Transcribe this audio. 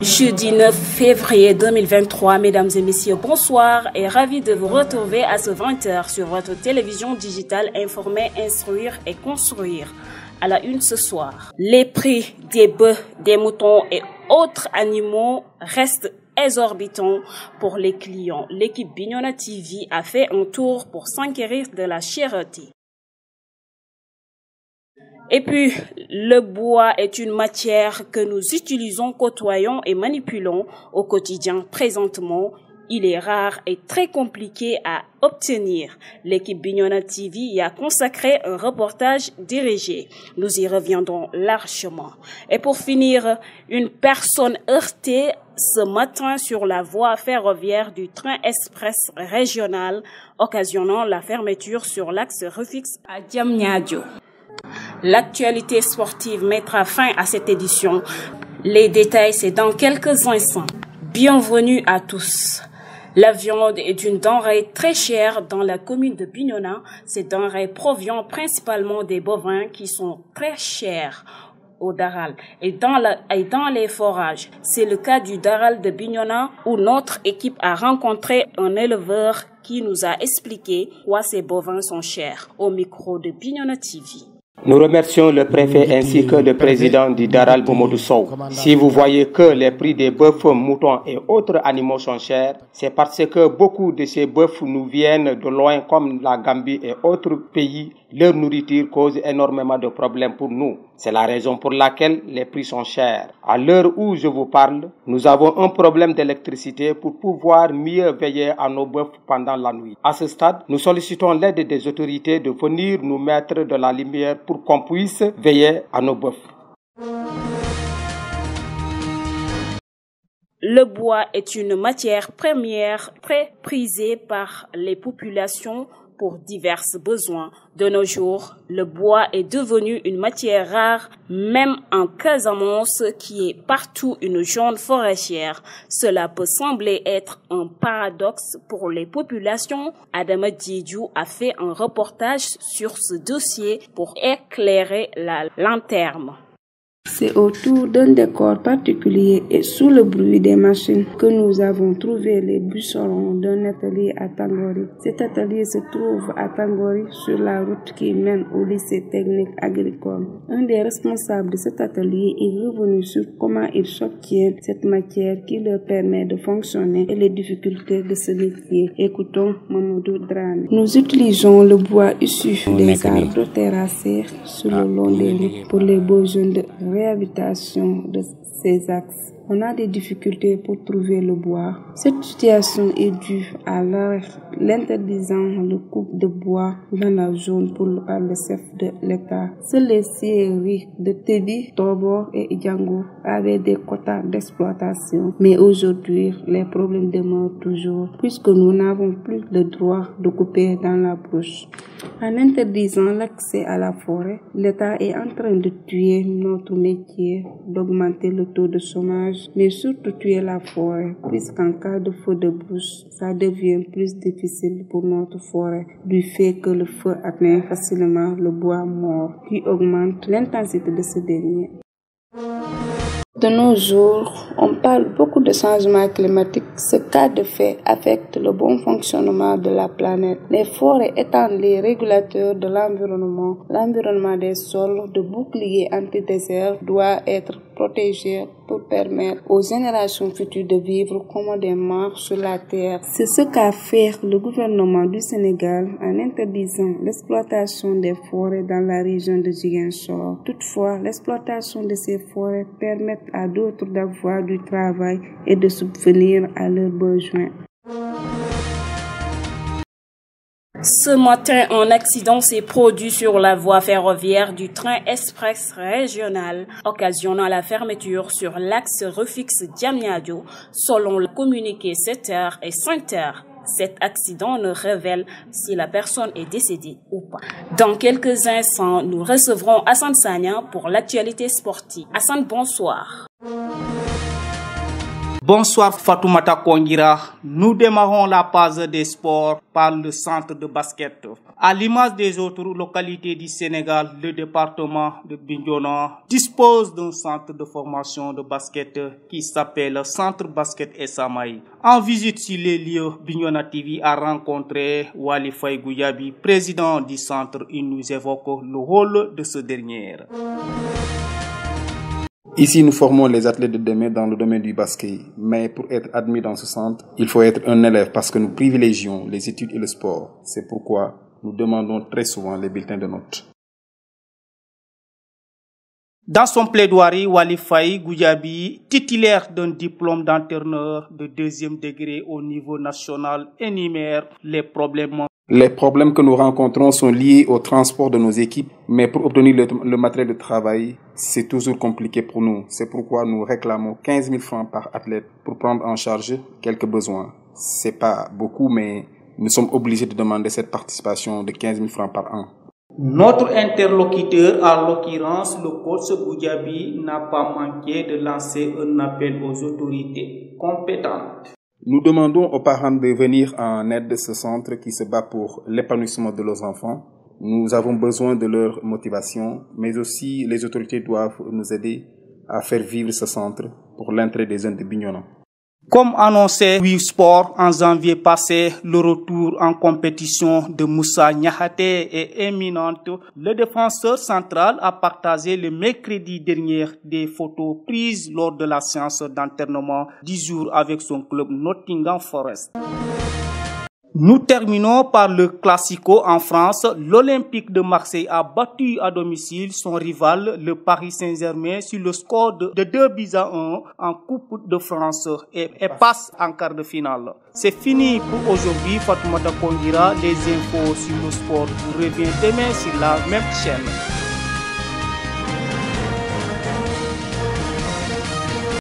Jeudi 9 février 2023, mesdames et messieurs, bonsoir et ravi de vous retrouver à ce 20h sur votre télévision digitale Informer, Instruire et Construire. À la une ce soir, les prix des bœufs, des moutons et autres animaux restent exorbitants pour les clients. L'équipe Bignona TV a fait un tour pour s'enquérir de la cherté. Et puis, le bois est une matière que nous utilisons, côtoyons et manipulons au quotidien. Présentement, il est rare et très compliqué à obtenir. L'équipe Bignona TV y a consacré un reportage dirigé. Nous y reviendrons largement. Et pour finir, une personne heurtée ce matin sur la voie ferroviaire du train express régional, occasionnant la fermeture sur l'axe Rufisque à Diamniadio. L'actualité sportive mettra fin à cette édition. Les détails, c'est dans quelques instants. Bienvenue à tous. La viande est une denrée très chère dans la commune de Bignona. Ces denrées proviennent principalement des bovins qui sont très chers au Daral et dans les forages. C'est le cas du Daral de Bignona où notre équipe a rencontré un éleveur qui nous a expliqué pourquoi ces bovins sont chers. Au micro de Bignona TV. Nous remercions le préfet ainsi que le président du Daral Mamadou Sow. Si vous voyez que les prix des bœufs, moutons et autres animaux sont chers, c'est parce que beaucoup de ces bœufs nous viennent de loin comme la Gambie et autres pays. Leur nourriture cause énormément de problèmes pour nous. C'est la raison pour laquelle les prix sont chers. À l'heure où je vous parle, nous avons un problème d'électricité pour pouvoir mieux veiller à nos bœufs pendant la nuit. À ce stade, nous sollicitons l'aide des autorités de venir nous mettre de la lumière pour qu'on puisse veiller à nos bœufs. Le bois est une matière première très prisée par les populations pour divers besoins. De nos jours, le bois est devenu une matière rare, même en Casamance, qui est partout une zone forestière. Cela peut sembler être un paradoxe pour les populations. Adama Diédiou a fait un reportage sur ce dossier pour éclairer la lanterne. C'est autour d'un décor particulier et sous le bruit des machines que nous avons trouvé les bûcherons d'un atelier à Tangori. Cet atelier se trouve à Tangori sur la route qui mène au lycée technique agricole. Un des responsables de cet atelier est revenu sur comment ils obtiennent cette matière qui leur permet de fonctionner et les difficultés de ce métier. Écoutons Mamadou Drane. Nous utilisons le bois issu des arbres terrassés sur le long des routes pour les besoins de réhabilitation de ces axes. On a des difficultés pour trouver le bois. Cette situation est due à l'interdisant le coupe de bois dans la zone par le chef de l'État. Seules les scieries de Tébi, Tobor et Idjango avaient des quotas d'exploitation. Mais aujourd'hui, les problèmes demeurent toujours puisque nous n'avons plus le droit de couper dans la brousse. En interdisant l'accès à la forêt, l'État est en train de tuer notre métier, d'augmenter le taux de chômage, mais surtout tuer la forêt, puisqu'en cas de feu de brousse, ça devient plus difficile pour notre forêt, du fait que le feu atteint facilement le bois mort, qui augmente l'intensité de ce dernier. De nos jours, on parle beaucoup de changement climatique. Ce cas de fait affecte le bon fonctionnement de la planète. Les forêts étant les régulateurs de l'environnement des sols, de bouclier anti-désert doit être protégé pour permettre aux générations futures de vivre commodément sur la terre. C'est ce qu'a fait le gouvernement du Sénégal en interdisant l'exploitation des forêts dans la région de Ziguinchor. Toutefois, l'exploitation de ces forêts permet à d'autres d'avoir du travail et de subvenir à leurs besoins. Ce matin, un accident s'est produit sur la voie ferroviaire du train express régional, occasionnant la fermeture sur l'axe Rufisque-Diamniadio, selon le communiqué 7h et 5h. Cet accident ne révèle si la personne est décédée ou pas. Dans quelques instants, nous recevrons Hassan Sagna pour l'actualité sportive. Hassan, bonsoir. Bonsoir Fatoumata Kongira. Nous démarrons la page des sports par le centre de basket. À l'image des autres localités du Sénégal, le département de Bignona dispose d'un centre de formation de basket qui s'appelle Centre Basket Essamaï. En visite sur les lieux, Bignona TV a rencontré Wali Faye Gouyabi, président du centre. Il nous évoque le rôle de ce dernier. Ici, nous formons les athlètes de demain dans le domaine du basket. Mais pour être admis dans ce centre, il faut être un élève parce que nous privilégions les études et le sport. C'est pourquoi nous demandons très souvent les bulletins de notes. Dans son plaidoirie, Wali Faye Gouyabi, titulaire d'un diplôme d'entraîneur de 2e degré au niveau national, énumère les problèmes. Les problèmes que nous rencontrons sont liés au transport de nos équipes, mais pour obtenir le matériel de travail, c'est toujours compliqué pour nous. C'est pourquoi nous réclamons 15 000 francs par athlète pour prendre en charge quelques besoins. C'est pas beaucoup, mais nous sommes obligés de demander cette participation de 15 000 francs par an. Notre interlocuteur, en l'occurrence le coach Gouyabi, n'a pas manqué de lancer un appel aux autorités compétentes. Nous demandons aux parents de venir en aide de ce centre qui se bat pour l'épanouissement de leurs enfants. Nous avons besoin de leur motivation, mais aussi les autorités doivent nous aider à faire vivre ce centre pour l'intérêt des jeunes de Bignona. Comme annoncé Wii Sport en janvier passé, le retour en compétition de Moussa Niakhaté est imminent. Le défenseur central a partagé le mercredi dernier des photos prises lors de la séance d'entraînement 10 jours avec son club Nottingham Forest. Nous terminons par le Classico en France. L'Olympique de Marseille a battu à domicile son rival, le Paris Saint-Germain, sur le score de 2-1 en Coupe de France et passe en quart de finale. C'est fini pour aujourd'hui. Fatoumata Kongira, les infos sur le sport revient demain sur la même chaîne.